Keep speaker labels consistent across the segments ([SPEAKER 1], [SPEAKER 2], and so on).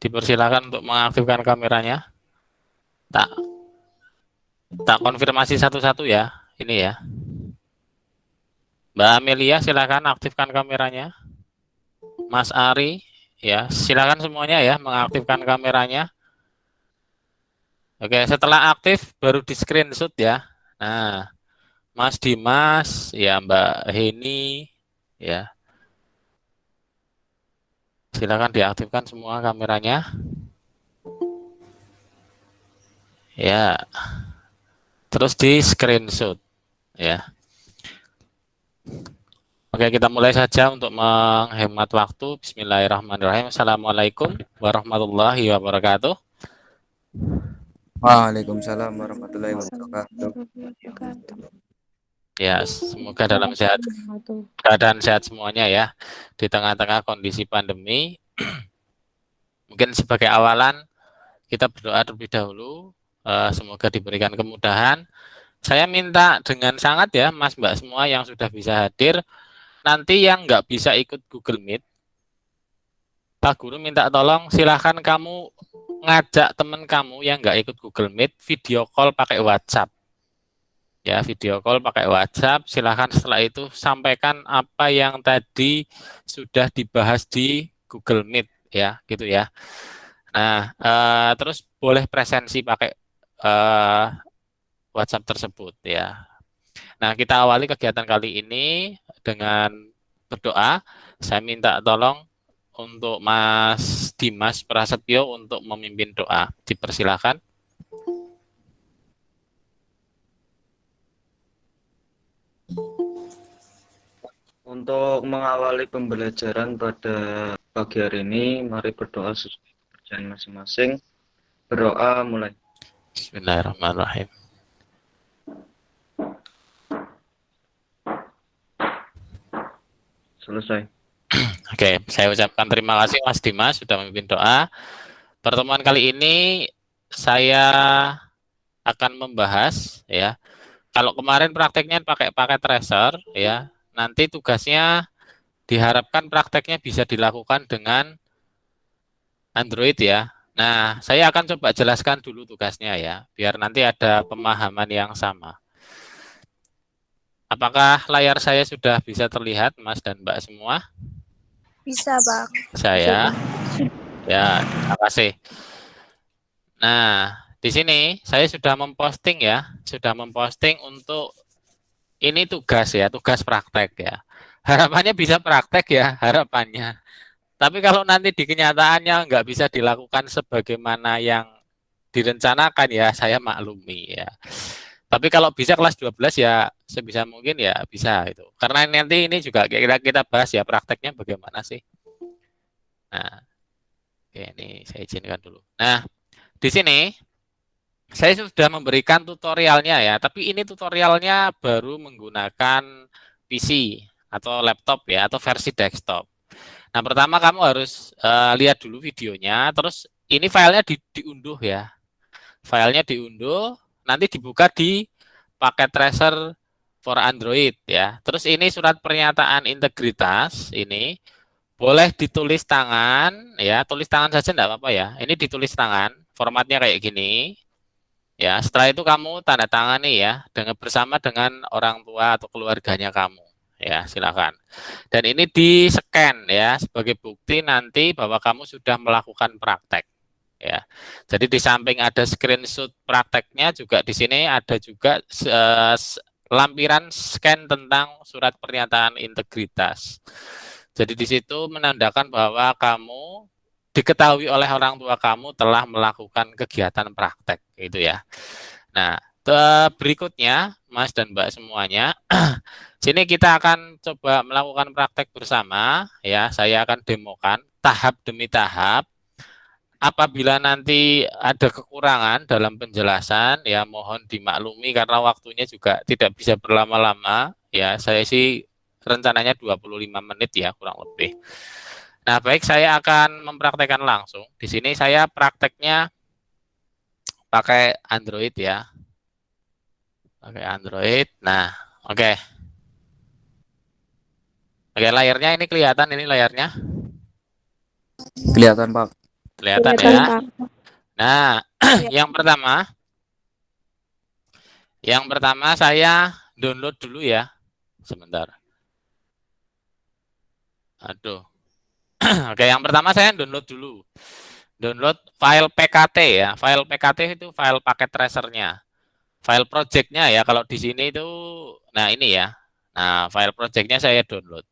[SPEAKER 1] Dipersilakan untuk mengaktifkan kameranya. Tak tak konfirmasi satu-satu ya. Ini ya. Mbak Amelia silakan aktifkan kameranya. Mas Ari ya, silakan semuanya ya mengaktifkan kameranya. Oke, setelah aktif baru di screenshot ya. Nah, Mas Dimas, ya Mbak Heni, ya silakan diaktifkan semua kameranya. Ya, terus di screenshot ya. Oke, kita mulai saja untuk menghemat waktu. Bismillahirrahmanirrahim. Assalamualaikum warahmatullahi wabarakatuh.
[SPEAKER 2] Waalaikumsalam warahmatullahi wabarakatuh.
[SPEAKER 1] Ya, semoga dalam keadaan sehat semuanya ya di tengah-tengah kondisi pandemi. Mungkin sebagai awalan kita berdoa terlebih dahulu. Semoga diberikan kemudahan. Saya minta dengan sangat ya, Mas Mbak semua yang sudah bisa hadir. Nanti yang nggak bisa ikut Google Meet, Pak Guru minta tolong silahkan kamu ngajak teman kamu yang nggak ikut Google Meet, video call pakai WhatsApp. Ya, video call pakai WhatsApp. Silahkan setelah itu sampaikan apa yang tadi sudah dibahas di Google Meet ya, gitu ya. Nah, terus boleh presensi pakai WhatsApp tersebut ya. Nah, kita awali kegiatan kali ini dengan berdoa. Saya minta tolong untuk Mas Dimas Prasetyo untuk memimpin doa. Dipersilakan.
[SPEAKER 2] Untuk mengawali pembelajaran pada pagi hari ini, mari berdoa sesuai kerjaan masing-masing. Berdoa mulai.
[SPEAKER 1] Bismillahirrahmanirrahim.
[SPEAKER 2] Selesai.
[SPEAKER 1] Oke, saya ucapkan terima kasih Mas Dimas sudah memimpin doa. Pertemuan kali ini saya akan membahas ya. Kalau kemarin prakteknya pakai tracer ya, nanti tugasnya diharapkan prakteknya bisa dilakukan dengan Android ya. Nah, saya akan coba jelaskan dulu tugasnya ya, biar nanti ada pemahaman yang sama. Apakah layar saya sudah bisa terlihat, Mas dan Mbak semua?
[SPEAKER 3] Bisa, Bang.
[SPEAKER 1] Saya. Ya, terima kasih. Nah, di sini saya sudah memposting ya, untuk ini tugas ya, tugas praktek ya. Harapannya bisa praktek ya, harapannya. Tapi kalau nanti di kenyataannya nggak bisa dilakukan sebagaimana yang direncanakan ya, saya maklumi ya. Tapi kalau bisa kelas 12 ya sebisa mungkin ya bisa itu. Karena nanti ini juga kita bahas ya prakteknya bagaimana sih. Nah, oke, ini saya izinkan dulu. Nah, di sini saya sudah memberikan tutorialnya ya, tapi ini tutorialnya baru menggunakan PC atau laptop ya, atau versi desktop. Nah, pertama kamu harus lihat dulu videonya, terus ini filenya diunduh ya. Filenya diunduh, nanti dibuka di paket tracer for Android ya. Terus ini surat pernyataan integritas ini boleh ditulis tangan ya, tulis tangan saja enggak apa-apa ya. Ini ditulis tangan, formatnya kayak gini. Ya, setelah itu kamu tanda tangani ya dengan bersama dengan orang tua atau keluarganya kamu. Ya, silakan. Dan ini di-scan ya sebagai bukti nanti bahwa kamu sudah melakukan praktek. Ya. Jadi di samping ada screenshot prakteknya juga di sini ada juga lampiran scan tentang surat pernyataan integritas. Jadi di situ menandakan bahwa kamu diketahui oleh orang tua kamu telah melakukan kegiatan praktek itu ya. Nah, berikutnya Mas dan Mbak semuanya, sini kita akan coba melakukan praktek bersama ya. Saya akan demokan tahap demi tahap. Apabila nanti ada kekurangan dalam penjelasan ya mohon dimaklumi karena waktunya juga tidak bisa berlama-lama ya. Saya sih rencananya 25 menit ya kurang lebih. Nah, baik, saya akan mempraktekkan langsung. Di sini saya prakteknya pakai Android ya. Pakai Android. Nah, oke. Oke, layarnya ini kelihatan ini layarnya.
[SPEAKER 2] Kelihatan, Pak.
[SPEAKER 1] Kelihatan
[SPEAKER 3] Kelihatan,
[SPEAKER 1] ya.
[SPEAKER 3] Kak.
[SPEAKER 1] Nah,
[SPEAKER 3] Kelihatan.
[SPEAKER 1] yang pertama saya download dulu ya. Sebentar. Aduh. Oke, yang pertama saya download dulu. Download file PKT ya. File PKT itu file paket tracernya. File projectnya ya. Kalau di sini itu, nah ini ya. Nah, file projectnya saya download.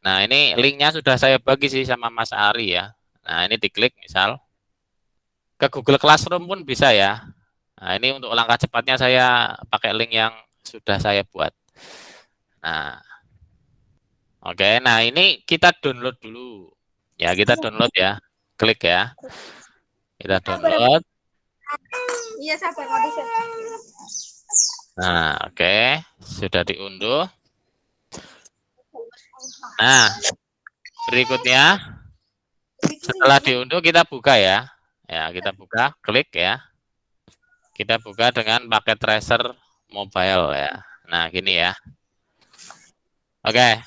[SPEAKER 1] Nah, ini linknya sudah saya bagi sih sama Mas Ari ya. Nah, ini diklik misal. Ke Google Classroom pun bisa ya. Nah, ini untuk langkah cepatnya saya pakai link yang sudah saya buat. Nah, oke. Nah, ini kita download dulu. Ya, kita download ya. Klik ya. Kita download.
[SPEAKER 3] Iya, sabar, nggak bisa.
[SPEAKER 1] Nah, oke. Sudah diunduh. Nah, berikutnya setelah diunduh kita buka ya. Ya, kita buka, klik ya. Kita buka dengan paket tracer mobile ya. Nah, gini ya. Oke.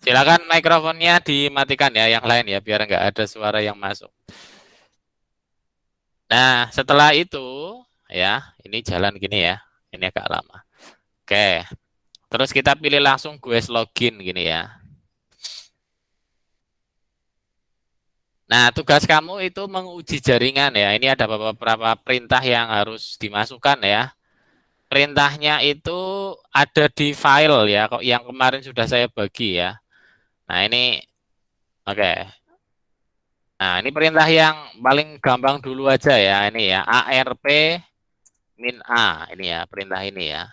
[SPEAKER 1] Silakan mikrofonnya dimatikan ya, yang lain ya, biar nggak ada suara yang masuk. Nah, setelah itu ya, ini jalan gini ya. Ini agak lama. Oke. Terus kita pilih langsung Gues login gini ya. Nah, tugas kamu itu menguji jaringan ya. Ini ada beberapa perintah yang harus dimasukkan ya. Perintahnya itu ada di file ya, kok yang kemarin sudah saya bagi ya. Nah, ini oke. Nah, ini perintah yang paling gampang dulu aja ya. Ini ya, ARP min A. Ini ya, perintah ini ya.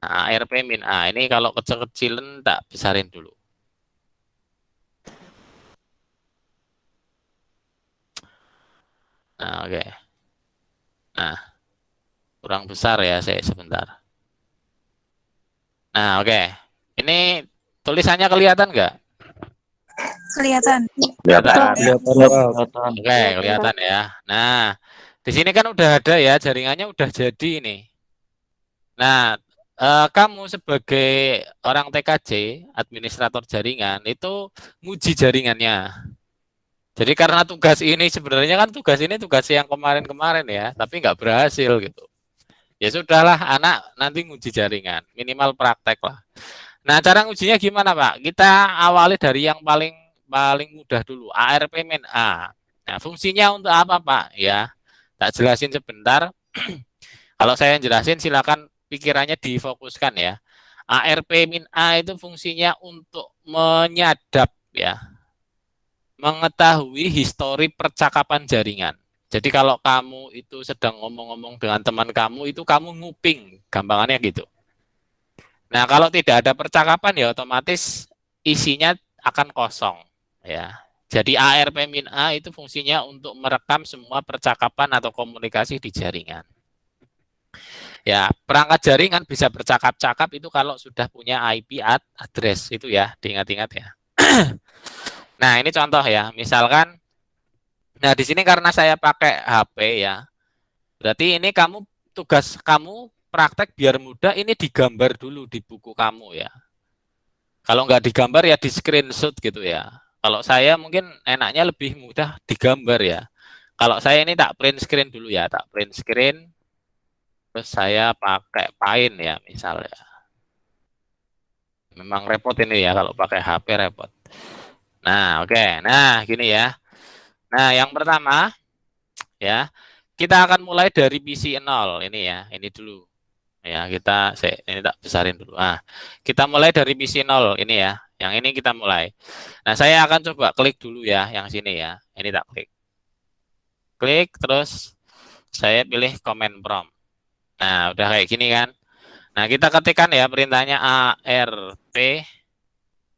[SPEAKER 1] Nah, ARP min A. Ini kalau kecil-kecilan tak besarin dulu. Nah, oke. Nah, kurang besar ya saya sebentar. Nah, oke. Ini tulisannya kelihatan nggak?
[SPEAKER 3] Kelihatan.
[SPEAKER 1] Kelihatan.
[SPEAKER 2] Kelihatan.
[SPEAKER 1] Oke, kelihatan ya. Nah, di sini kan udah ada ya, jaringannya udah jadi ini. Nah, kamu sebagai orang TKJ, administrator jaringan, itu nguji jaringannya. Jadi karena tugas ini sebenarnya kan tugas ini tugas yang kemarin-kemarin ya, tapi nggak berhasil gitu. Ya sudahlah, anak nanti nguji jaringan, minimal praktek lah. Nah, cara ngujinya gimana, Pak? Kita awali dari yang paling paling mudah dulu, ARP min A. Nah, fungsinya untuk apa, Pak? Ya, tak jelasin sebentar. Kalau saya jelasin, silakan pikirannya difokuskan ya. ARP min A itu fungsinya untuk menyadap ya, mengetahui histori percakapan jaringan. Jadi kalau kamu itu sedang ngomong-ngomong dengan teman kamu, itu kamu nguping, gampangannya gitu. Nah, kalau tidak ada percakapan ya otomatis isinya akan kosong ya. Jadi ARP min A itu fungsinya untuk merekam semua percakapan atau komunikasi di jaringan. Ya, perangkat jaringan bisa bercakap-cakap itu kalau sudah punya IP address itu ya, diingat-ingat ya. Nah, ini contoh ya. Misalkan nah di sini karena saya pakai HP ya. Berarti ini tugas kamu praktek biar mudah ini digambar dulu di buku kamu ya. Kalau nggak digambar ya di screenshot gitu ya. Kalau saya mungkin enaknya lebih mudah digambar ya. Kalau saya ini tak print screen dulu ya, tak print screen. Terus saya pakai Paint ya misalnya. Memang repot ini ya kalau pakai HP repot. Nah, oke. Nah, gini ya. Nah, yang pertama ya, kita akan mulai dari PC 0 ini ya. Ini dulu. Ya, ini tak besarin dulu. Nah, kita mulai dari PC 0 ini ya. Yang ini kita mulai. Nah, saya akan coba klik dulu ya yang sini ya. Ini tak klik. Klik terus saya pilih command prompt. Nah, udah kayak gini kan. Nah, kita ketikkan ya perintahnya ARP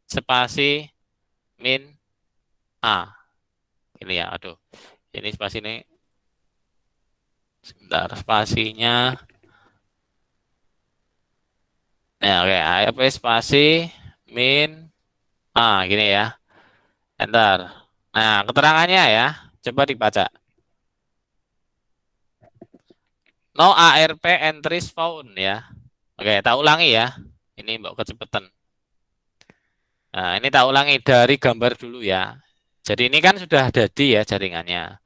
[SPEAKER 1] spasi min A. Ini ya, aduh. Ini spasi ini. Sebentar, spasinya. Nah, oke, ARP spasi min A, gini ya. Enter. Nah, keterangannya ya. Coba dibaca. No ARP entries found ya. Oke, tak ulangi ya. Ini mbak kecepatan. Nah, ini tak ulangi dari gambar dulu ya. Jadi ini kan sudah jadi ya jaringannya.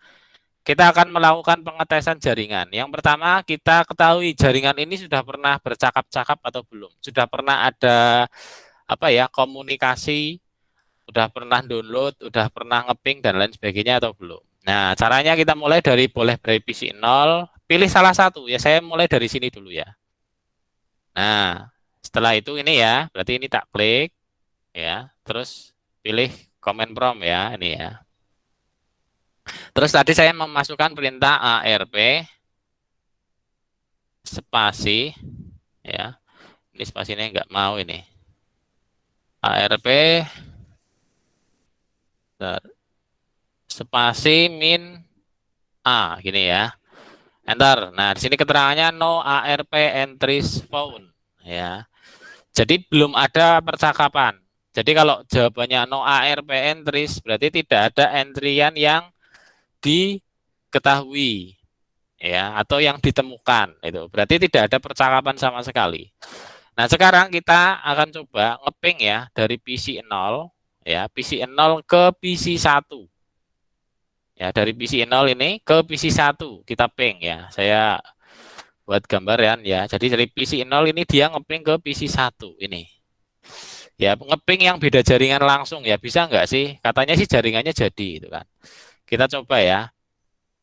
[SPEAKER 1] Kita akan melakukan pengetesan jaringan. Yang pertama, kita ketahui jaringan ini sudah pernah bercakap-cakap atau belum. Sudah pernah ada apa ya, komunikasi, sudah pernah download, sudah pernah ngeping dan lain sebagainya atau belum. Nah, caranya kita mulai dari boleh dari PC 0, pilih salah satu. Ya, saya mulai dari sini dulu ya. Nah, setelah itu ini ya, berarti ini tak klik ya. Terus pilih command prompt ya, ini ya. Terus tadi saya memasukkan perintah ARP spasi ya. Ini spasinya nggak mau ini. ARP spasi min A gini ya. Enter. Nah, di sini keterangannya no ARP entries found ya. Jadi belum ada percakapan. Jadi kalau jawabannya no ARP entries berarti tidak ada entrian yang diketahui ya atau yang ditemukan itu. Berarti tidak ada percakapan sama sekali. Nah, sekarang kita akan coba ngeping ya dari PC 0 ya, PC 0 ke PC 1. Ya, dari PC 0 ini ke PC 1 kita ping ya. Saya buat gambaran ya. Jadi dari PC 0 ini dia ngeping ke PC 1 ini. Ya, ngeping yang beda jaringan langsung ya. Bisa nggak sih? Katanya sih jaringannya jadi itu kan. Kita coba ya.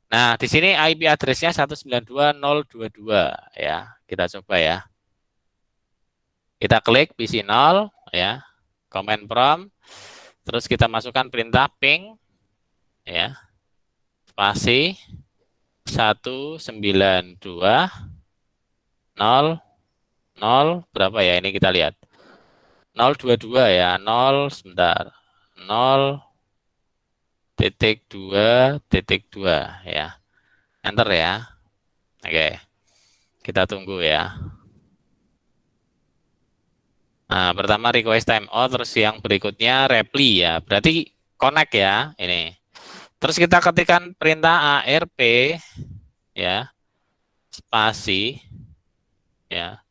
[SPEAKER 1] Nah, di sini IP address-nya 192.022 ya. Kita coba ya. Kita klik PC 0 ya. Command prompt. Terus kita masukkan perintah ping ya. Spasi 192.0.0 berapa ya ini kita lihat. 022 ya. 0 sebentar. 0.2.2 ya. Enter ya. Oke. Kita tunggu ya. Nah, pertama request timeout, terus yang berikutnya reply ya. Berarti connect ya, ini. Terus kita ketikkan perintah ARP ya. Spasi ya.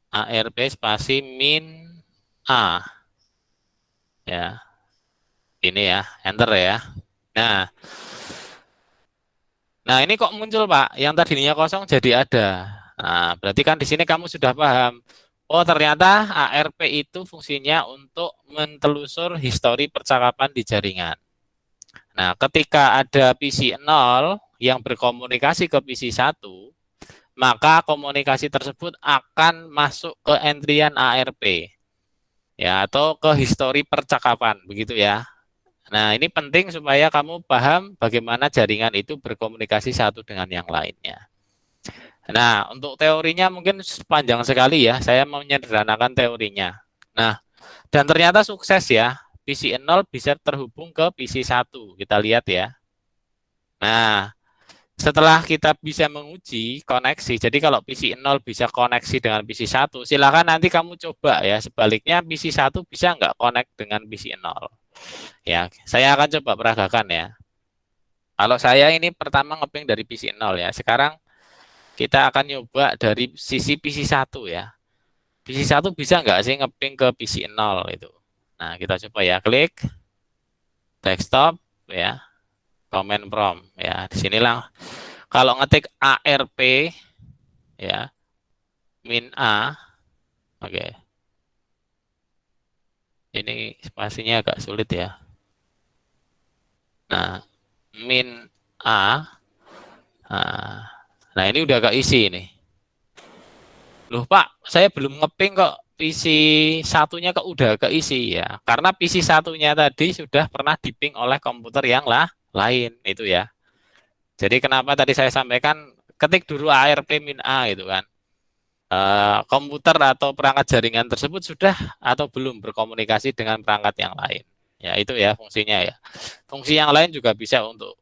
[SPEAKER 1] ARP spasi min A. Ya. Ini ya, enter ya. Nah. Nah, ini kok muncul, Pak? Yang tadinya kosong jadi ada. Nah, berarti kan di sini kamu sudah paham. Oh, ternyata ARP itu fungsinya untuk mentelusur histori percakapan di jaringan. Nah, ketika ada PC 0 yang berkomunikasi ke PC 1, maka komunikasi tersebut akan masuk ke entrian ARP. Ya, atau ke histori percakapan, begitu ya. Nah, ini penting supaya kamu paham bagaimana jaringan itu berkomunikasi satu dengan yang lainnya. Nah, untuk teorinya mungkin panjang sekali ya. Saya mau menyederhanakan teorinya. Nah, dan ternyata sukses ya. PC 0 bisa terhubung ke PC 1. Kita lihat ya. Nah, setelah kita bisa menguji koneksi, jadi kalau PC 0 bisa koneksi dengan PC 1, silakan nanti kamu coba ya. Sebaliknya PC 1 bisa nggak connect dengan PC 0. Ya, saya akan coba peragakan ya. Kalau saya ini pertama ngeping dari PC 0 ya. Sekarang kita akan nyoba dari sisi PC 1 ya. PC 1 bisa nggak sih ngeping ke PC 0 itu. Nah, kita coba ya. Klik desktop ya. Command prompt ya. Di sinilah kalau ngetik ARP ya. Min A. Oke. Ini spasinya agak sulit ya. Nah, min A. Nah, ini udah keisi ini. Loh Pak, saya belum ngeping kok PC satunya kok udah keisi ya. Karena PC satunya tadi sudah pernah diping oleh komputer yang lain itu ya. Jadi kenapa tadi saya sampaikan ketik dulu ARP min A gitu kan. Komputer atau perangkat jaringan tersebut sudah atau belum berkomunikasi dengan perangkat yang lain. Ya, itu ya fungsinya ya. Fungsi yang lain juga bisa untuk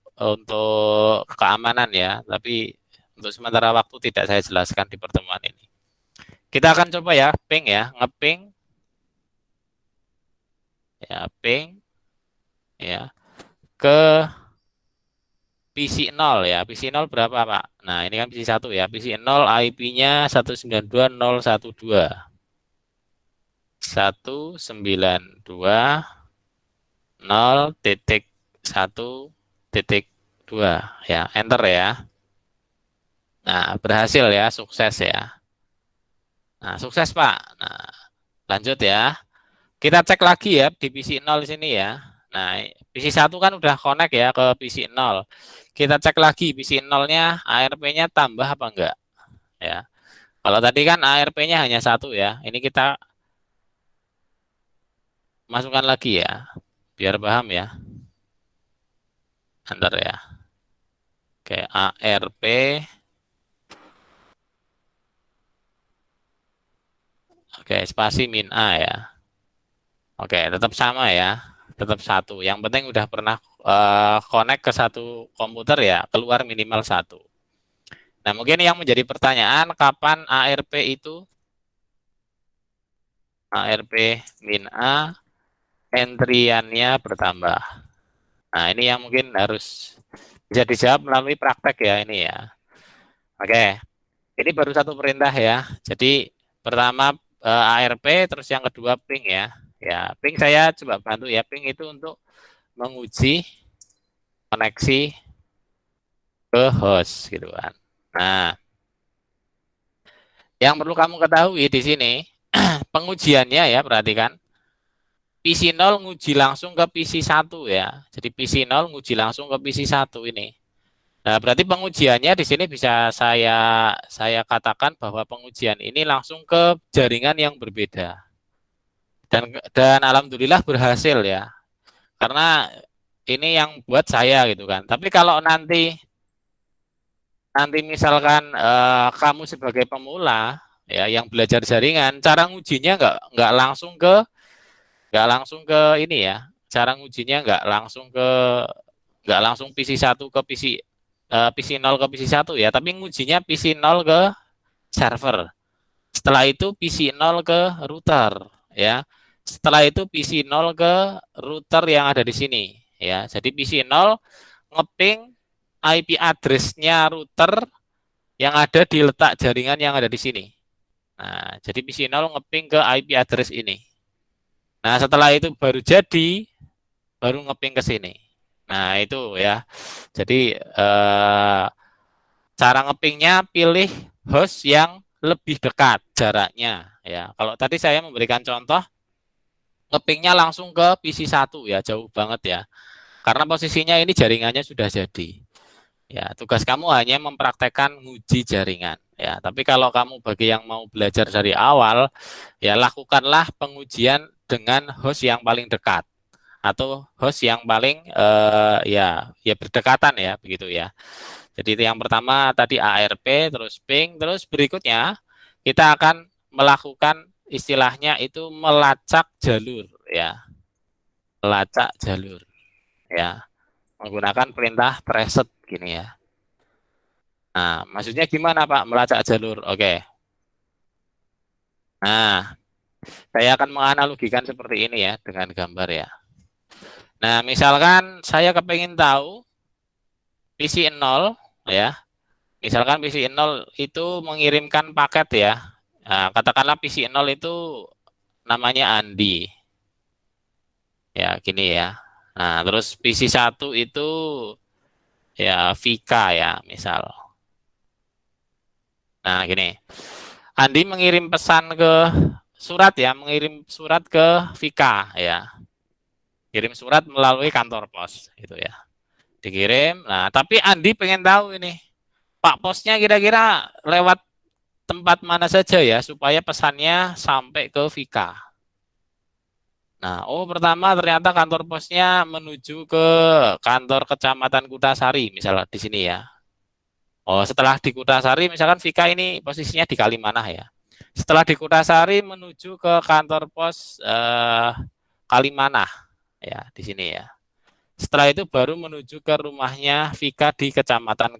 [SPEAKER 1] keamanan ya, tapi untuk sementara waktu tidak saya jelaskan di pertemuan ini. Kita akan coba ya, ping ya, ngeping. Ya, ping ya ke PC 0 ya. PC 0 berapa, Pak? Nah, ini kan PC 1 ya. PC 0 IP-nya 192.012. 192.012 0.1.2 ya, enter ya. Nah, berhasil ya, sukses ya. Nah, sukses Pak. Nah, lanjut ya. Kita cek lagi ya di PC 0 sini ya. Nah, PC 1 kan udah connect ya ke PC 0. Kita cek lagi PC 0-nya ARP-nya tambah apa enggak ya. Kalau tadi kan ARP-nya hanya 1 ya. Ini kita masukkan lagi ya. Biar paham ya. Enter ya. Oke, ARP. Oke, spasi min A ya. Oke, tetap sama ya. Tetap 1. Yang penting udah pernah connect ke satu komputer ya, keluar minimal 1. Nah, mungkin yang menjadi pertanyaan, kapan ARP itu? ARP min A, entriannya bertambah. Nah, ini yang mungkin harus bisa dijawab melalui praktek ya ini ya. Oke, ini baru satu perintah ya. Jadi, pertama ARP, terus yang kedua ping ya. Ya, ping saya coba bantu ya. Ping itu untuk menguji koneksi ke host gitu kan. Nah, yang perlu kamu ketahui di sini pengujiannya ya, perhatikan. PC 0 nguji langsung ke PC 1 ya. Jadi PC 0 nguji langsung ke PC 1 ini. Nah, berarti pengujiannya di sini bisa saya katakan bahwa pengujian ini langsung ke jaringan yang berbeda. Dan alhamdulillah berhasil ya. Karena ini yang buat saya gitu kan. Tapi kalau nanti misalkan kamu sebagai pemula ya yang belajar jaringan, cara ngujinya nggak langsung ke ini ya. Cara ngujinya nggak langsung PC 1 ke PC 0 ke PC 1 ya, tapi ngujinya PC 0 ke server. Setelah itu PC 0 ke router ya. Setelah itu PC 0 ke router yang ada di sini ya. Jadi PC 0 ngeping IP address-nya router yang ada di letak jaringan yang ada di sini. Nah, jadi PC 0 ngeping ke IP address ini. Nah, setelah itu baru ngeping ke sini. Nah, itu ya. Jadi cara ngepingnya pilih host yang lebih dekat jaraknya ya. Kalau tadi saya memberikan contoh ngepingnya langsung ke PC 1 ya, jauh banget ya. Karena posisinya ini jaringannya sudah jadi. Ya, tugas kamu hanya mempraktekkan nguji jaringan ya. Tapi kalau kamu bagi yang mau belajar dari awal, ya lakukanlah pengujian dengan host yang paling dekat atau host yang paling ya berdekatan ya, begitu ya. Jadi itu yang pertama tadi ARP, terus ping, terus berikutnya kita akan melakukan istilahnya itu melacak jalur ya. Melacak jalur ya. Menggunakan perintah preset gini ya. Nah, maksudnya gimana Pak melacak jalur? Oke. Nah, saya akan menganalogikan seperti ini ya dengan gambar ya. Nah, misalkan saya kepingin tahu PC 0 ya. Misalkan PC 0 itu mengirimkan paket ya. Nah, katakanlah PC 0 itu namanya Andi. Ya, gini ya. Nah, terus PC 1 itu ya Vika ya, misal. Nah, gini. Andi mengirim pesan ke surat ya, mengirim surat ke Vika ya. Kirim surat melalui kantor pos gitu ya. Dikirim. Nah, tapi Andi pengen tahu ini. Pak posnya kira-kira lewat tempat mana saja ya supaya pesannya sampai ke Vika. Nah, pertama ternyata kantor posnya menuju ke kantor Kecamatan Kutasari misalnya di sini ya. Setelah di Kutasari, misalkan Vika ini posisinya di Kalimanah ya. Setelah di Kutasari menuju ke kantor pos Kalimanah ya di sini ya. Setelah itu baru menuju ke rumahnya Vika di Kecamatan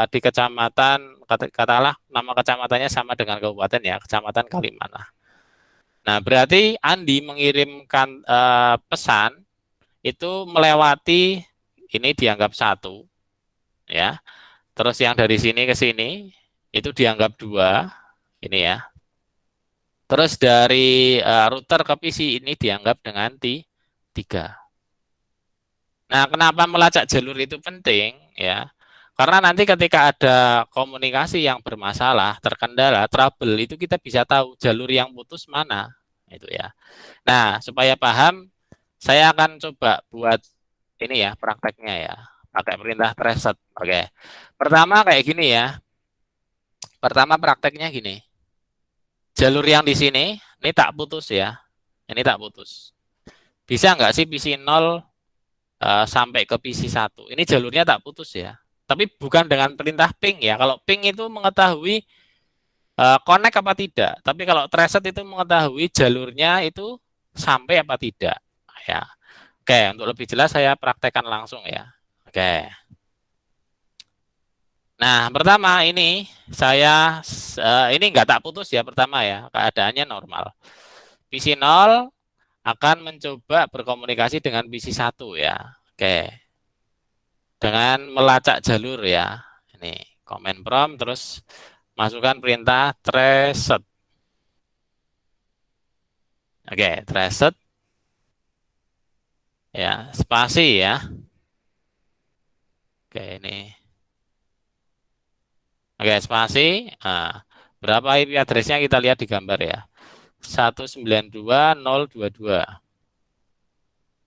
[SPEAKER 1] di Kecamatan katakanlah nama kecamatannya sama dengan kabupaten ya, Kecamatan Kalimanah. Nah, berarti Andi mengirimkan pesan itu melewati ini dianggap 1 ya. Terus yang dari sini ke sini itu dianggap 2 ini ya. Terus dari router ke PC ini dianggap dengan 3. Nah, kenapa melacak jalur itu penting ya? Karena nanti ketika ada komunikasi yang bermasalah, terkendala, trouble itu kita bisa tahu jalur yang putus mana itu ya. Nah, supaya paham, saya akan coba buat ini ya prakteknya ya, pakai perintah traset. Oke. Pertama kayak gini ya. Pertama prakteknya gini. Jalur yang di sini ini tak putus ya. Ini tak putus. Bisa nggak sih PC 0 sampai ke PC 1? Ini jalurnya tak putus ya. Tapi bukan dengan perintah ping ya. Kalau ping itu mengetahui connect apa tidak. Tapi kalau traset itu mengetahui jalurnya itu sampai apa tidak. Ya. Oke, untuk lebih jelas saya praktekkan langsung ya. Oke. Nah, pertama ini saya ini nggak tak putus ya pertama ya. Keadaannya normal. PC 0 akan mencoba berkomunikasi dengan PC 1 ya. Oke. Dengan melacak jalur ya. Ini command prompt terus masukkan perintah traset. Oke, traset ya, spasi ya. Oke, ini. Oke, spasi. Nah, berapa IP address-nya kita lihat di gambar ya. 192.022.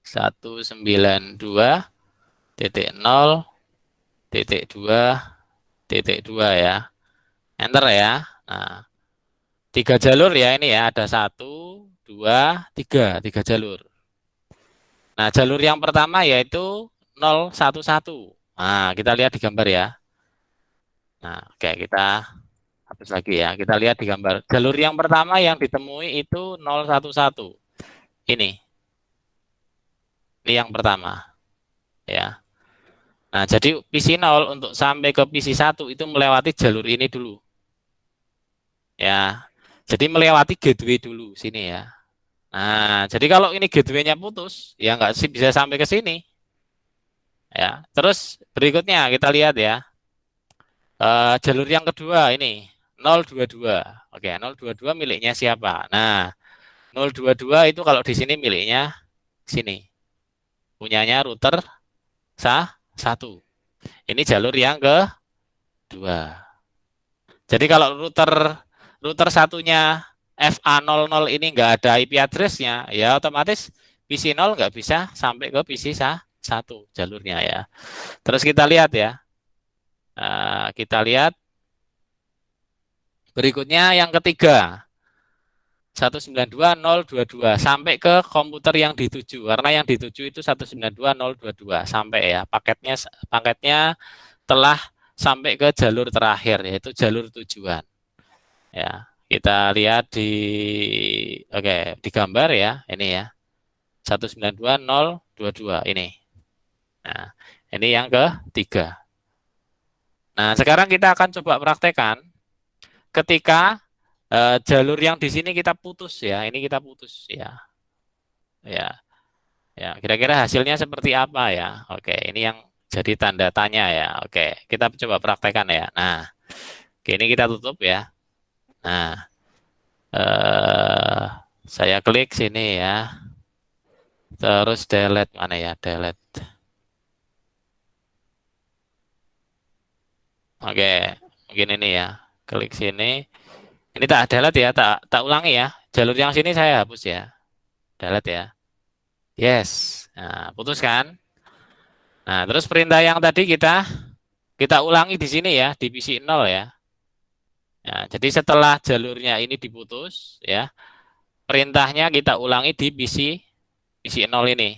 [SPEAKER 1] 192.0.2.2 ya. Enter ya. Nah, 3 jalur ya ini ya. Ada 1, 2, 3. 3 jalur. Nah, jalur yang pertama yaitu 011. Nah, kita lihat di gambar ya. Nah, oke, kita hapus lagi ya. Kita lihat di gambar. Jalur yang pertama yang ditemui itu 011. Ini. Ini yang pertama. Ya. Nah, jadi PC 0 untuk sampai ke PC 1 itu melewati jalur ini dulu. Ya. Jadi melewati gateway dulu sini ya. Nah, jadi kalau ini gateway-nya putus, ya nggak sih bisa sampai ke sini. Ya. Terus berikutnya kita lihat ya. Jalur yang kedua ini 022. Oke, 022 miliknya siapa? Nah, 022 itu kalau di sini miliknya sini. Punyanya router satu. Ini jalur yang kedua. Jadi kalau router satunya FA00 ini nggak ada IP address-nya, ya otomatis PC 0 nggak bisa sampai ke PC 1 jalurnya ya. Terus kita lihat ya. Kita lihat berikutnya yang ketiga. 192.022 sampai ke komputer yang dituju karena yang dituju itu 192.022 sampai ya paketnya telah sampai ke jalur terakhir yaitu jalur tujuan ya kita lihat di gambar ya ini ya 192.022 ini. Nah, ini yang ketiga. Nah, sekarang kita akan coba praktekkan ketika jalur yang di sini kita putus ya, ini kita putus ya. Ya. Ya, kira-kira hasilnya seperti apa ya? Oke, ini yang jadi tanda tanya ya. Oke, kita coba praktekkan ya. Nah, oke, ini kita tutup ya. Nah, saya klik sini ya. Terus delete mana ya? Delete. Oke, mungkin ini ya. Klik sini. Ini tak delete ya, tak ulangi ya. Jalur yang sini saya hapus ya. Delete ya. Yes. Nah, putus kan? Nah, terus perintah yang tadi kita ulangi di sini ya, di PC 0 ya. Ya, jadi setelah jalurnya ini diputus ya, perintahnya kita ulangi di PC 0 ini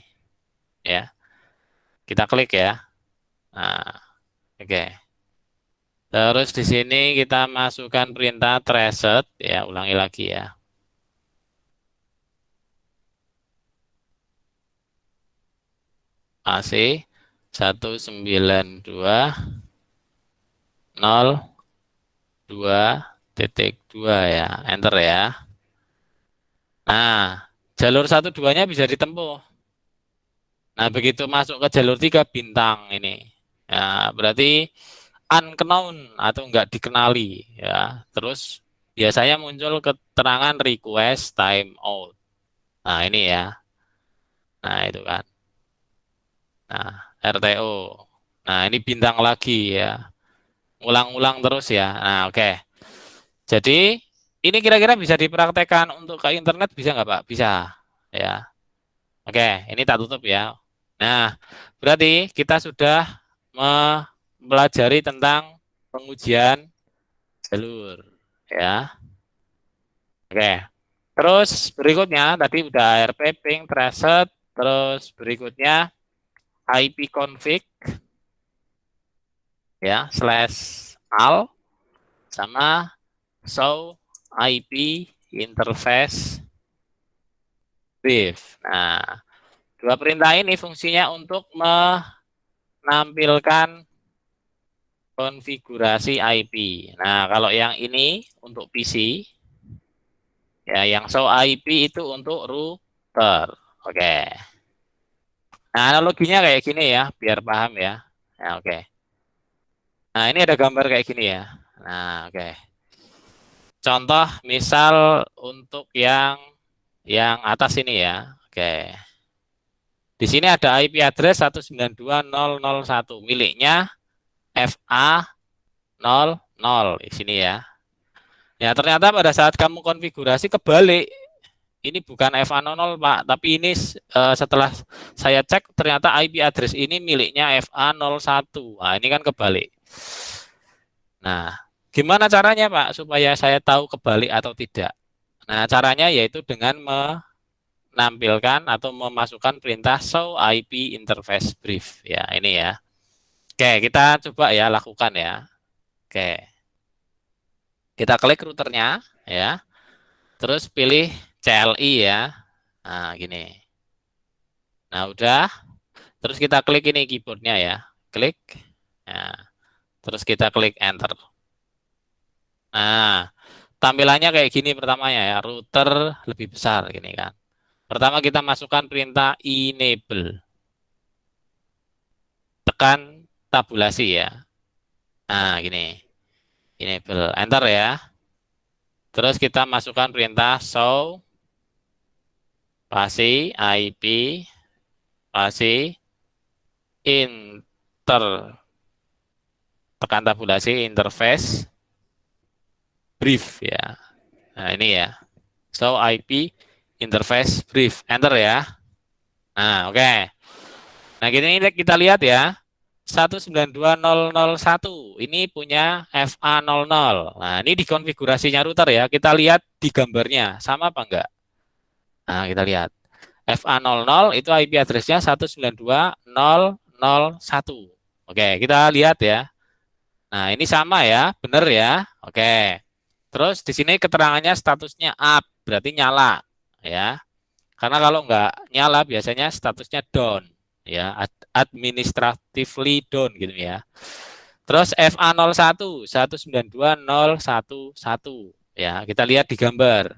[SPEAKER 1] ya. Kita klik ya. Nah, oke. Terus di sini kita masukkan perintah traset ya, ulangi lagi ya. AC 192.0.2 ya, enter ya. Nah, jalur 1-2-nya bisa ditempuh. Nah, begitu masuk ke jalur 3 bintang ini. Ya, berarti unknown atau enggak dikenali ya. Terus biasanya muncul keterangan request timeout. Nah, ini ya. Nah, itu kan. Nah, RTO. Nah, ini bintang lagi ya. Ulang-ulang terus ya. Nah, oke. Jadi, ini kira-kira bisa dipraktekkan untuk ke internet bisa nggak, Pak? Bisa. Ya. Oke, ini tak tutup ya. Nah, berarti kita sudah mempelajari tentang pengujian jalur. Ya. Oke. Terus berikutnya tadi udah ARP, ping, traced. Terus berikutnya IP config ya /al sama show IP interface brief. Nah, dua perintah ini fungsinya untuk menampilkan konfigurasi IP. Nah, kalau yang ini untuk PC, ya yang show IP itu untuk router. Oke. Nah, analoginya kayak gini ya, biar paham ya. Nah, oke. Nah, ini ada gambar kayak gini ya. Nah, oke. Contoh misal untuk yang atas ini ya. Oke. Di sini ada IP address 192.0.0.1 miliknya FA00 di sini ya. Ya, ternyata pada saat kamu konfigurasi kebalik. Ini bukan FA00 Pak, tapi ini setelah saya cek ternyata IP address ini miliknya FA01. Nah, ini kan kebalik. Nah, gimana caranya Pak supaya saya tahu kebalik atau tidak? Nah, caranya yaitu dengan menampilkan atau memasukkan perintah show IP interface brief. Ya, ini ya. Oke, kita coba ya lakukan ya. Oke. Kita klik routernya ya. Terus pilih CLI ya. Nah, gini. Nah, udah. Terus kita klik ini keyboardnya ya. Klik. Nah, terus kita klik enter. Nah, tampilannya kayak gini pertamanya ya. Router lebih besar gini kan. Pertama kita masukkan perintah enable. Tekan tabulasi ya. Nah, gini. Enable. Enter ya. Terus kita masukkan perintah show spasi IP spasi inter tekan tabulasi interface brief ya. Nah, ini ya. Show IP interface brief. Enter ya. Nah, oke. Nah, gini kita lihat ya. 192.0.0.1 ini punya FA00. Nah, ini di konfigurasinya router ya. Kita lihat di gambarnya. Sama apa enggak? Nah, kita lihat. FA00 itu IP address-nya 192.0.0.1. Oke, kita lihat ya. Nah, ini sama ya. Benar ya. Oke. Terus di sini keterangannya statusnya up, berarti nyala ya. Karena kalau enggak nyala biasanya statusnya down ya, administratively down gitu ya. Terus FA01 192.0.1.1 ya, kita lihat di gambar.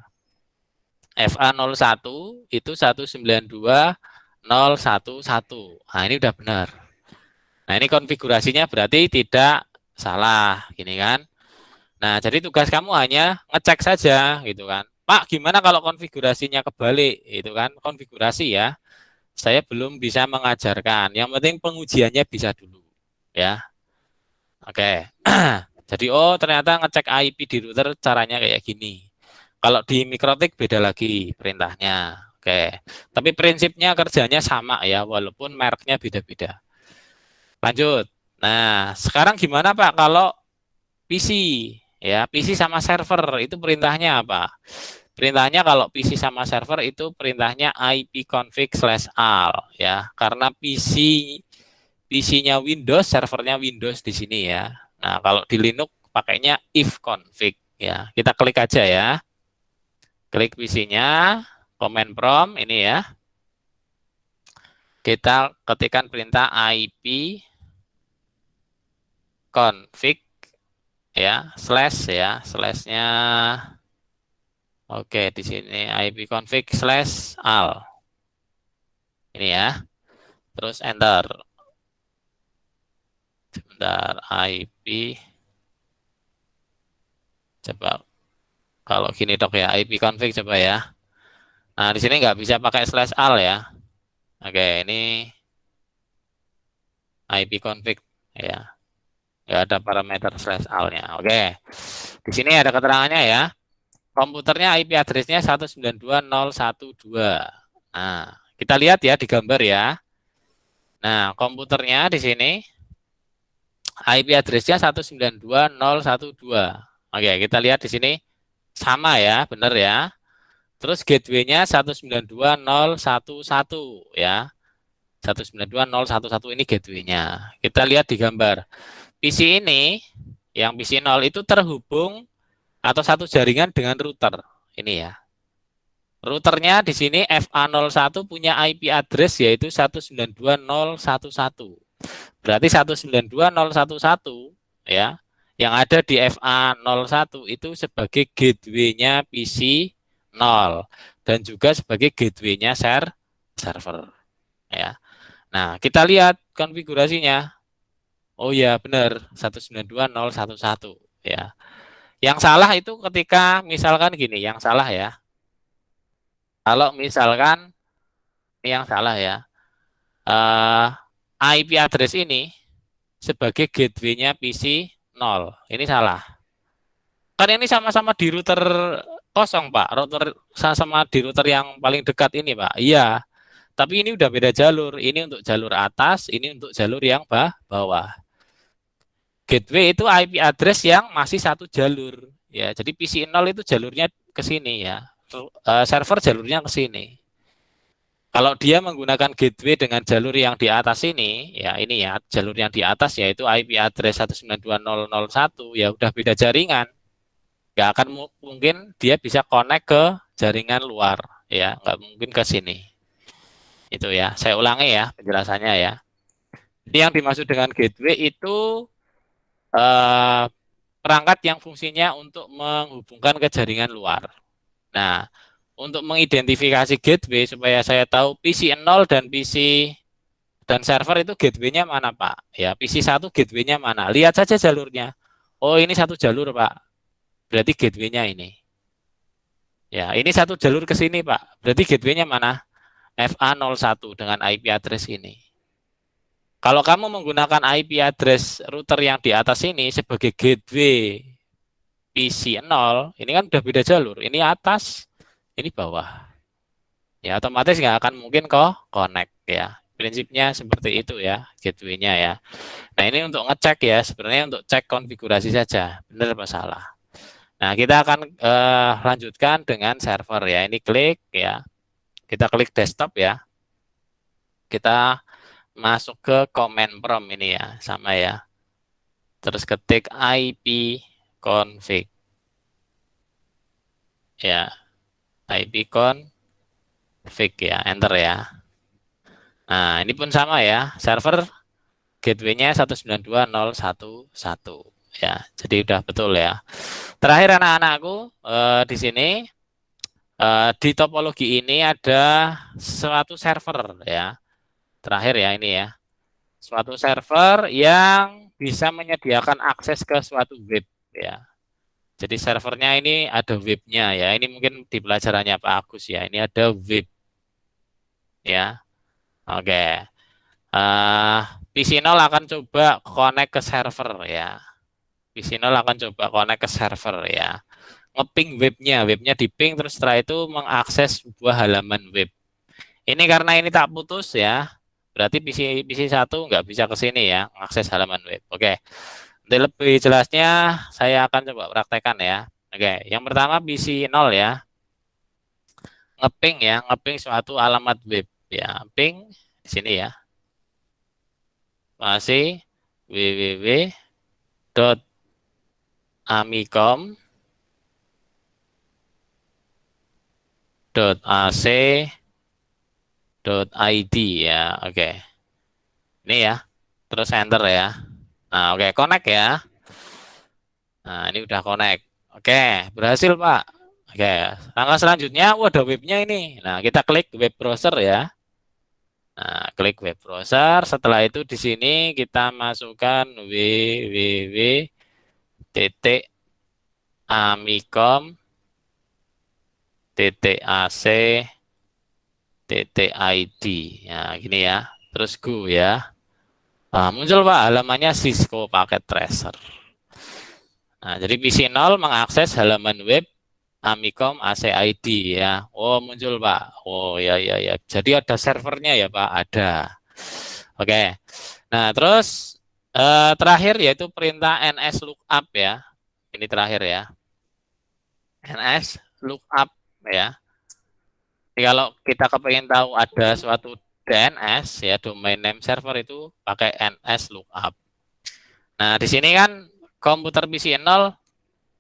[SPEAKER 1] FA01 itu 192.0.1.1. Nah, ini udah benar. Nah, ini konfigurasinya berarti tidak salah gini kan. Nah, jadi tugas kamu hanya ngecek saja gitu kan. Pak, gimana kalau konfigurasinya kebalik? Itu kan konfigurasi ya. Saya belum bisa mengajarkan. Yang penting pengujiannya bisa dulu ya. Oke. Jadi ternyata ngecek IP di router caranya kayak gini. Kalau di Mikrotik beda lagi perintahnya. Oke. Tapi prinsipnya kerjanya sama ya walaupun mereknya beda-beda. Lanjut. Nah, sekarang gimana Pak kalau PC ya, PC sama server itu perintahnya apa? Perintahnya kalau PC sama server itu perintahnya ipconfig/al ya, karena PC-nya Windows, servernya Windows di sini ya. Nah, kalau di Linux pakainya ifconfig ya. Kita klik aja ya. Klik PC-nya, command prompt ini ya. Kita ketikkan perintah ipconfig ya, slashnya. Oke, di sini ipconfig/al. Ini ya. Terus enter. Sebentar, IP. Coba kalau gini dok ya, ipconfig coba ya. Nah, di sini nggak bisa pakai /al ya. Oke, ini IP config ya. Nggak ada parameter /all-nya. Oke. Di sini ada keterangannya ya. Komputernya IP address-nya 192.0.1.2. Nah, kita lihat ya di gambar ya. Nah, komputernya di sini IP address-nya 192.0.1.2. Oke, kita lihat di sini sama ya, benar ya. Terus gateway-nya 192.0.1.1 ya. 192.0.1.1 ini gateway-nya. Kita lihat di gambar. PC ini, yang PC 0 itu terhubung atau satu jaringan dengan router. Ini ya. Routernya di sini FA01 punya IP address yaitu 192.0.1.1. Berarti 192.0.1.1 ya. Yang ada di FA01 itu sebagai gateway-nya PC 0 dan juga sebagai gateway-nya server ya. Nah, kita lihat konfigurasinya. Oh ya, benar 192.0.1.1 ya. Yang salah itu ketika misalkan gini, yang salah ya. Kalau misalkan ini yang salah ya. IP address ini sebagai gateway-nya PC 0. Ini salah. Kan ini sama-sama di router kosong, Pak. Router sama di router yang paling dekat ini, Pak. Iya. Tapi ini udah beda jalur. Ini untuk jalur atas, ini untuk jalur yang bawah. Gateway itu IP address yang masih satu jalur. Ya, jadi PC 0 itu jalurnya ke sini ya. Server jalurnya ke sini. Kalau dia menggunakan gateway dengan jalur yang di atas ini ya jalur yang di atas yaitu IP address 192.0.0.1 ya udah beda jaringan. Nggak akan mungkin dia bisa connect ke jaringan luar ya, nggak mungkin ke sini. Itu ya, saya ulangi ya penjelasannya ya. Jadi yang dimaksud dengan gateway itu perangkat yang fungsinya untuk menghubungkan ke jaringan luar. Nah, untuk mengidentifikasi gateway supaya saya tahu PC 0 dan PC dan server itu gateway-nya mana, Pak? Ya, PC 1 gateway-nya mana? Lihat saja jalurnya. Oh, ini satu jalur, Pak. Berarti gateway-nya ini. Ya, ini satu jalur ke sini, Pak. Berarti gateway-nya mana? FA01 dengan IP address ini. Kalau kamu menggunakan IP address router yang di atas ini sebagai gateway PC 0, ini kan udah beda jalur. Ini atas, ini bawah. Ya, otomatis nggak akan mungkin kok connect ya. Prinsipnya seperti itu ya, gateway-nya ya. Nah, ini untuk ngecek ya, sebenarnya untuk cek konfigurasi saja, benar apa salah. Nah, kita akan lanjutkan dengan server ya. Ini klik ya. Kita klik desktop ya. Kita masuk ke command prompt ini ya, sama ya. Terus ketik ipconfig. Ya, ipconfig ya, enter ya. Nah, ini pun sama ya, server gateway-nya 192.0.1.1 ya. Jadi udah betul ya. Terakhir anak-anakku di sini di topologi ini ada suatu server ya. Terakhir ya ini ya. Suatu server yang bisa menyediakan akses ke suatu web ya. Jadi servernya ini ada webnya ya. Ini mungkin di pelajarannya Pak Agus ya. Ini ada web ya. Oke. PC 0 akan coba connect ke server ya. PC 0 akan coba connect ke server ya. Ngeping webnya di ping terus setelah itu mengakses sebuah halaman web. Ini karena ini tak putus ya. Berarti PC 1 nggak bisa ke sini ya, mengakses halaman web. Oke. Untuk lebih jelasnya saya akan coba praktekkan ya. Oke, yang pertama PC 0 ya. Ngeping suatu alamat web ya. Ping di sini ya. Masih www.amicom.ac.id ya. Oke. Ini ya. Terus enter ya. Nah, oke, connect ya. Nah, ini udah connect. Oke, berhasil, Pak. Oke, langkah selanjutnya, ada webnya ini. Nah, kita klik web browser ya. Nah, klik web browser. Setelah itu di sini kita masukkan www.amicom.ac.id. Ya, gini ya. Terus go ya. Nah, muncul Pak halamannya Cisco Packet Tracer. Nah, jadi PC0 mengakses halaman web Amicom ACID ya. Oh, muncul Pak. Oh, ya ya ya. Jadi ada servernya ya Pak, ada. Oke. Nah, terus terakhir yaitu perintah ns lookup ya. Ini terakhir ya. ns lookup ya. Jadi kalau kita kepengen tahu ada suatu DNS ya, domain name server itu pakai ns lookup. Nah, di sini kan komputer PC0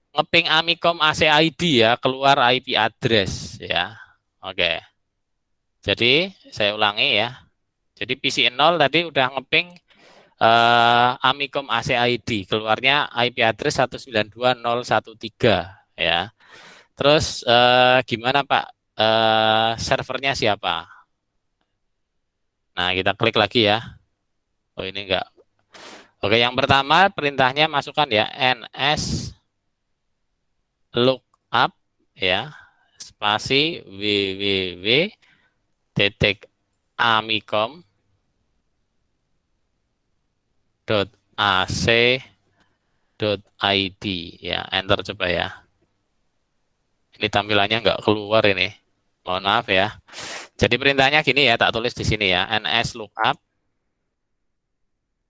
[SPEAKER 1] ngeping Amicom ACID ya, keluar IP address ya. Oke. Jadi saya ulangi ya. Jadi PC0 tadi udah ngeping Amicom ACID, keluarnya IP address 192.0.1.3 ya. Terus gimana Pak? Servernya siapa? Nah, kita klik lagi ya. Oh, ini enggak. Oke, yang pertama perintahnya masukkan ya ns lookup ya spasi www.amicom.ac.id ya, enter coba ya. Ini tampilannya nggak keluar ini. Mohon maaf ya. Jadi perintahnya gini ya, tak tulis di sini ya, ns lookup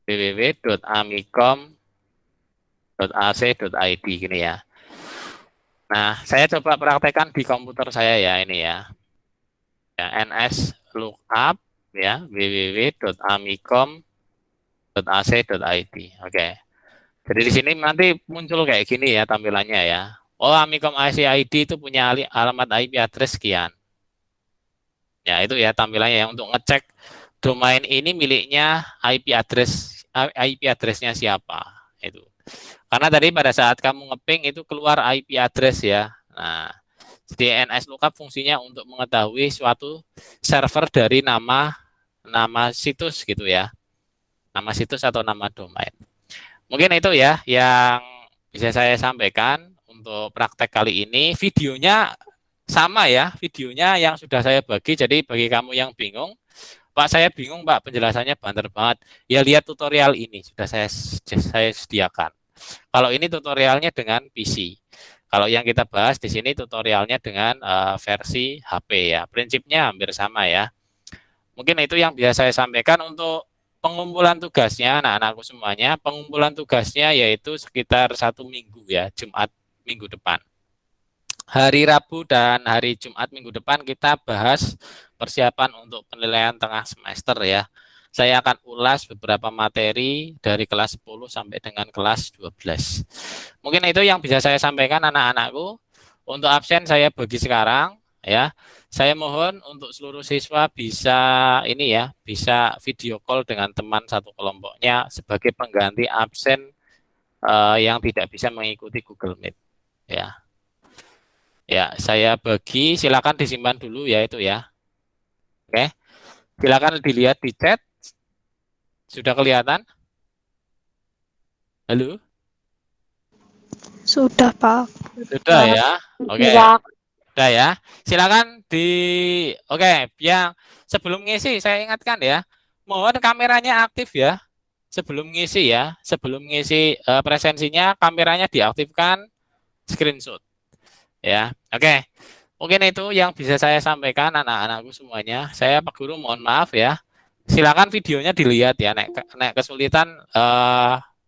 [SPEAKER 1] www.amicom.ac.id gini ya. Nah, saya coba praktekkan di komputer saya ya, ini ya. Ya, ns lookup ya www.amicom.ac.id. Oke. Jadi di sini nanti muncul kayak gini ya tampilannya ya. Oh, Amicom ACID itu punya alamat IP address sekian. Ya, itu ya tampilannya ya untuk ngecek domain ini miliknya IP address-nya siapa itu. Karena tadi pada saat kamu ngeping itu keluar IP address ya. Nah, jadi ns lookup fungsinya untuk mengetahui suatu server dari nama situs gitu ya. Nama situs atau nama domain. Mungkin itu ya yang bisa saya sampaikan untuk praktek kali ini. Videonya sama ya, videonya yang sudah saya bagi. Jadi bagi kamu yang bingung, Pak saya bingung Pak, penjelasannya banter banget. Ya lihat tutorial ini, sudah saya sediakan. Kalau ini tutorialnya dengan PC. Kalau yang kita bahas di sini tutorialnya dengan versi HP ya. Prinsipnya hampir sama ya. Mungkin itu yang bisa saya sampaikan untuk pengumpulan tugasnya anak-anakku semuanya. Pengumpulan tugasnya yaitu sekitar 1 minggu ya, Jumat minggu depan. Hari Rabu dan hari Jumat minggu depan kita bahas persiapan untuk penilaian tengah semester ya. Saya akan ulas beberapa materi dari kelas 10 sampai dengan kelas 12. Mungkin itu yang bisa saya sampaikan anak-anakku. Untuk absen saya bagi sekarang ya. Saya mohon untuk seluruh siswa bisa ini ya, bisa video call dengan teman satu kelompoknya sebagai pengganti absen yang tidak bisa mengikuti Google Meet ya. Ya, saya bagi, silakan disimpan dulu ya itu ya. Oke. Silakan dilihat di chat. Sudah kelihatan? Halo?
[SPEAKER 3] Sudah, Pak.
[SPEAKER 1] Sudah ya. Oke. Sudah ya. Silakan Oke, yang sebelum ngisi saya ingatkan ya. Mohon kameranya aktif ya. Sebelum ngisi ya. Sebelum ngisi presensinya kameranya diaktifkan, screenshot. Ya, oke. Mungkin itu yang bisa saya sampaikan anak-anakku semuanya. Saya Pak Guru mohon maaf ya. Silakan videonya dilihat ya. Nek kesulitan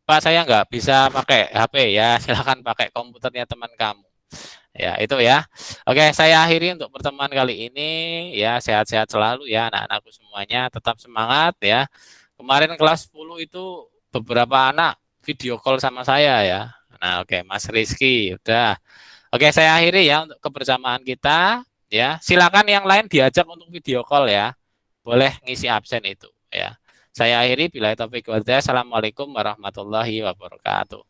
[SPEAKER 1] Pak saya nggak bisa pakai HP ya. Silakan pakai komputernya teman kamu. Ya, itu ya. Oke, saya akhiri untuk pertemuan kali ini ya. Sehat-sehat selalu ya anak-anakku semuanya. Tetap semangat ya. Kemarin kelas 10 itu beberapa anak video call sama saya ya. Nah, oke, Mas Rizky udah. Oke, saya akhiri ya untuk kebersamaan kita ya. Silakan yang lain diajak untuk video call ya. Boleh ngisi absen itu ya. Saya akhiri bila taufiq wal hidayah. Assalamualaikum warahmatullahi wabarakatuh.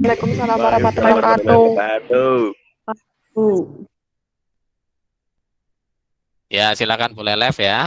[SPEAKER 4] Waalaikumsalam warahmatullahi wabarakatuh.
[SPEAKER 1] Ya, silakan boleh live ya.